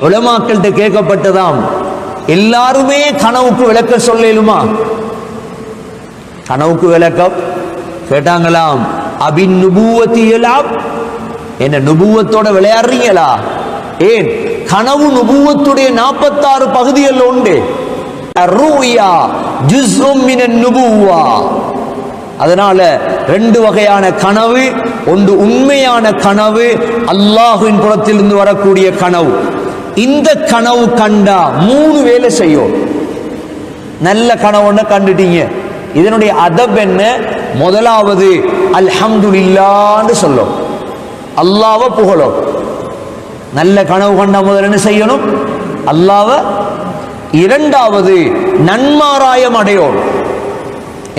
உலமாக்கள்கிட்ட கேட்கப்பட்டதாம், எல்லாருமே கனவுக்கு விளக்க சொல்லலுமா? கனவுக்கு விளக்கம் கேட்டாங்களாம். அபின் நுபுவத்தியலாம், என்ன நுபுவத்தோட விளையாடுறீங்களா? ஏன் கனவு நுபுவத்துடைய 46 பகுதிகள் உண்டு. அர்ருயா ஜுஸ்உம் மினன் நுபுவா. அதனால 2 வகையான கனவு. ஒன்று உண்மையான கனவு, அல்லாஹ்வின் புறத்திலிருந்து வரக்கூடிய கனவு. இந்த கனவு கண்டா 3 வேலை செய்யும். நல்ல கனவுன்னு கண்டுட்டீங்க, இதனுடைய அதப் என்ன? முதலாவது அல்ஹம்துலில்லாஹ்னு சொல்லும், அல்லாஹ்வை புகழும். நல்ல கனவு கண்டா முதல்ல என்ன செய்யணும்? அல்லாஹ்வை. இரண்டாவது நன்மாராயம் அடையும்.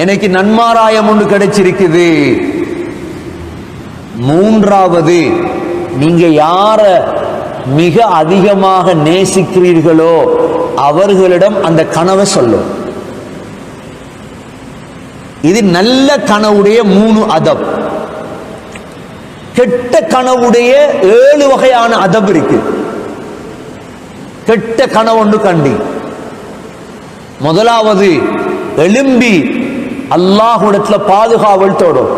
எனக்கு நன்மாராயம் ஒன்று கிடைச்சிருக்குது. மூன்றாவது நீங்க யார மிக அதிகமாக நேசிக்கிறீர்களோ அவர்களிடம் அந்த கனவை சொல்லும். இது நல்ல கனவுடைய 3 அதப். கெட்ட கனவுடைய 7 வகையான அதப் இருக்கு. கெட்ட கனவு ஒன்று கண்டி, முதலாவது எழும்பி அல்லாஹ்விடத்துல பாதுகாவல் தேடும்.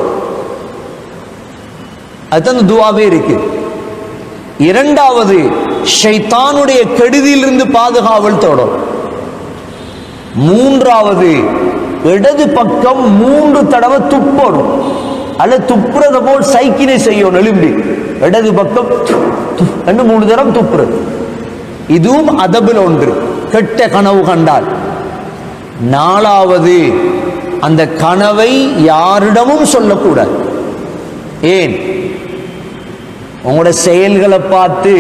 அதுதான் துஆவே இருக்கு. இரண்டாவது ஷைத்தானுடைய கெடுதியிலிருந்து பாதுகாவல் தேடும். மூன்றாவது இடது பக்கம் 3 தடவை துப்பணும், அல்ல துப்புறத போல் சைக்கிளை செய்யணும். எழும்பி இடது பக்கம் 3 தடவை துப்புறது. இதுவும் அதபில் ஒன்று, கெட்ட கனவு கண்டால். நாலாவது அந்த கனவை யாரிடமும் சொல்லக்கூடாது. ஏன்? உங்களோட செயல்களை பார்த்து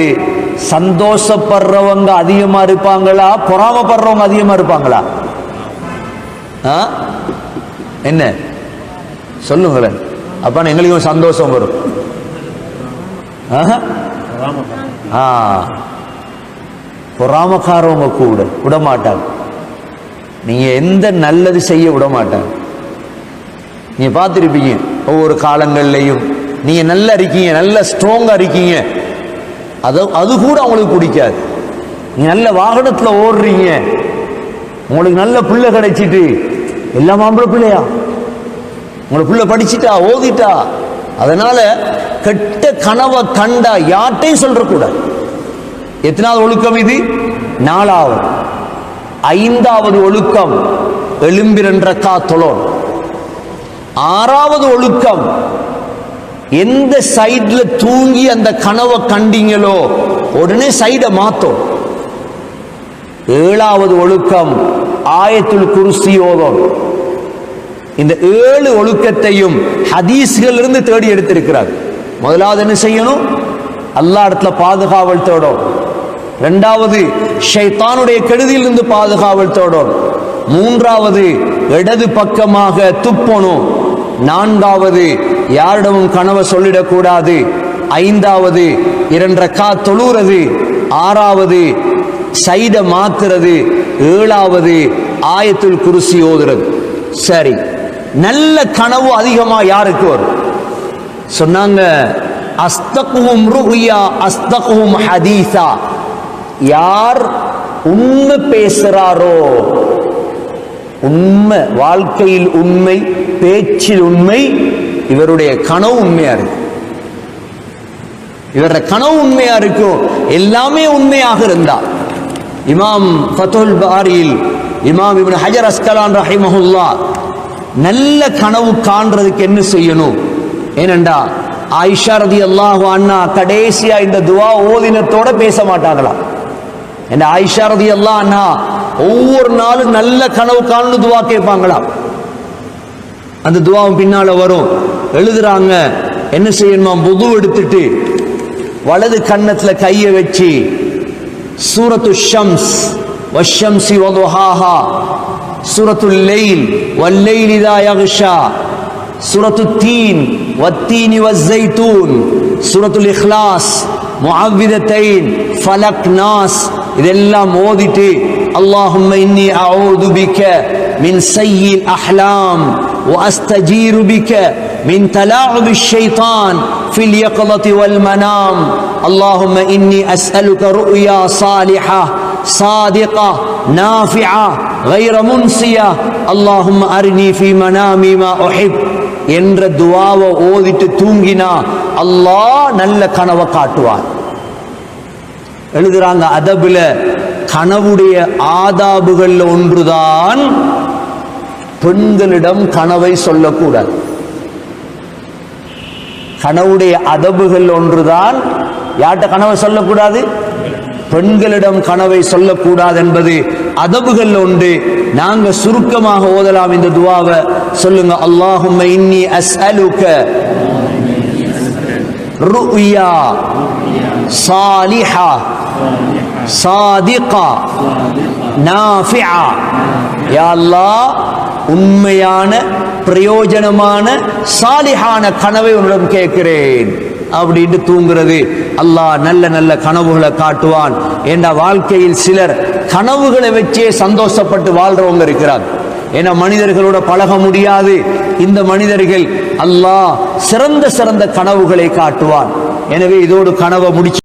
சந்தோஷப்படுறவங்க அதிகமா இருப்பாங்களா, பொறாமப்படுறவங்க அதிகமா இருப்பாங்களா? என்ன சொல்லுங்களேன். அப்ப எங்களுக்கும் சந்தோஷம் வரும். பொறாமக்காரவங்க கூட விட மாட்டாங்க. நீங்க எந்த நல்லது செய்ய விட மாட்டாங்க. நீங்க பார்த்திருப்பீங்க ஒவ்வொரு காலங்கள்லையும் நீங்க நல்லா இருக்கீங்க, நல்ல ஸ்ட்ராங்கா இருக்கீங்க, அது கூட அவங்களுக்கு பிடிக்காது. நீங்க நல்ல வாகனத்துல ஓடுறீங்க, உங்களுக்கு நல்ல பிள்ளை கிடைச்சிட்டு, எல்லாம் ஆம்பளை பிள்ளையா, உங்களுக்கு பிள்ளை படிச்சுட்டா ஓதிட்டா. அதனால கெட்ட கனவை கண்டா யார்ட்டையும் சொல்ற கூட. எத்தனாவது ஒழுக்கம் இது? 4வது. 5வது ஒழுக்கம் எழும்பி 2 ரக்காத் தொழணும். 6வது ஒழுக்கம் எந்த சைட்ல தூங்கி அந்த கனவை கண்டீங்களோ உடனே சைட மாத்தோம். 7வது ஒழுக்கம் ஆயத்துல் குர்சி ஓதும். இந்த 7 ஒழுக்கத்தையும் ஹதீஸ்கள் இருந்து தேடி எடுத்திருக்கிறார். முதலாவது என்ன செய்யணும்? அல்லாஹ் இடத்துல பாதுகாவல் தேடும். இரண்டாவது ஷைத்தானுடைய கெடுதியிலிருந்து பாதுகாவல் தேடும். மூன்றாவது இடது பக்கமாக துப்பணும். 4வது யாரிடமும் கனவை சொல்லிடக்கூடாது. 5வது 2 ரக்காத் தொழுகிறது. 6வது சைட மாத்துறது. 7வது ஆயத்துல் குர்சி ஓதுறது. சரி, நல்ல கனவு அதிகமா யாருக்கு வரும்? சொன்னாங்க அஸ்தகுஹும் ருஹ்யா அஸ்தகுஹும் ஹதீஸா. யார் உண்மை பேசுறாரோ, உண்மை வாழ்க்கையில் உண்மை, பேச்சில் உண்மை, இவருடைய கனவு உண்மையா இருக்கு. இவருடைய கனவு உண்மையா இருக்கும். எல்லாமே உண்மையாக இருந்தா. இமாம் ஃபத்ஹுல் பாரியில் இமாம் இப்னு ஹஜர் அஸ்கலான் ரஹிமஹுல்லாஹ் நல்ல கனவு காண்றதுக்கு என்ன செய்யணும்? ஏனென்றா ஆயிஷா ரலியல்லாஹு அன்ஹா கடைசியா இந்த துஆ ஓதினத்தோட பேச மாட்டாங்களாம். இந்த ஆயிஷா ரலியல்லாஹு அன்ஹா ஒவ்வொரு நாளும் நல்ல கனவு காணு துஆ கேட்பாங்களாம். அந்த துஆவும் பின்னால வரும். எழுதுறாங்க என்ன செய்யணும்? வுது எடுத்துட்டு வலது கன்னத்துல கைய வச்சு சூரத்து ஷம்ஸ் வஷ்ஷம்ஸி வதுஹாஹா, சூரத்துல் லைல் வல்லைலி இதா யக்ஷா, சூரத்து தீன் வத்தீனி வஸ்ஸைத்தூன், சூரத்துல் இக்லாஸ், முஅவ்விதத்தைன், ஃபலக், நாஸ் இதெல்லாம் ஓதிட்டு அல்லாஹும்ம இன்னி அஊது பிக மின் ஸய்யில் அஹ்லாம் வ அஸ்தஜீரு பிக மின் தலாஉபிஷ் ஷைத்தான் ஃபில் யக்லதி வல் மனாம் அல்லாஹும்ம இன்னி அஸ்அலுக ருயா சாலிஹா சாதிகா நாஃபிஆ غير முன்சியா அல்லாஹும்ம அரினி ஃபீ மனாமி மா உஹிப் என்ற துஆவை ஓதிட்டு தூங்கினா அல்லாஹ் நல்ல கனவை காட்டுவார். எழுதுறாங்க அதபுல கனவுடைய ஆதாபுகள்ல ஒன்றுதான் பெண்களிடம் கனவை சொல்லக்கூடாது. கனவுடைய அதபுகள் ஒன்றுதான் யார்கிட்ட கனவை சொல்லக்கூடாது, பெண்களிடம் கனவை சொல்லக்கூடாது என்பது அதபுகள் ஒன்று. நாங்க சுருக்கமாக ஓதலாம் இந்த துஆவை. சொல்லுங்க, அல்லாஹும்ம இன்னி அஸ்அலுக ருயா சாலிஹா சாதிகா நாஃபிஆ. யா அல்லாஹ், உண்மையான பிரயோஜனமான சாலிஹான கனவை உன்னிடம் கேட்கிறேன் அப்படின்னு தூங்குறது. அல்லாஹ் நல்ல நல்ல கனவுகளை காட்டுவான். என்ற வாழ்க்கையில் சிலர் கனவுகளை வச்சே சந்தோஷப்பட்டு வாழ்றவங்க இருக்கிறார். ஏன்னா மனிதர்களோட பழக முடியாது. இந்த மனிதர்கள் அல்லாஹ் சிறந்த சிறந்த கனவுகளை காட்டுவான். எனவே இதோடு கனவை முடிச்சு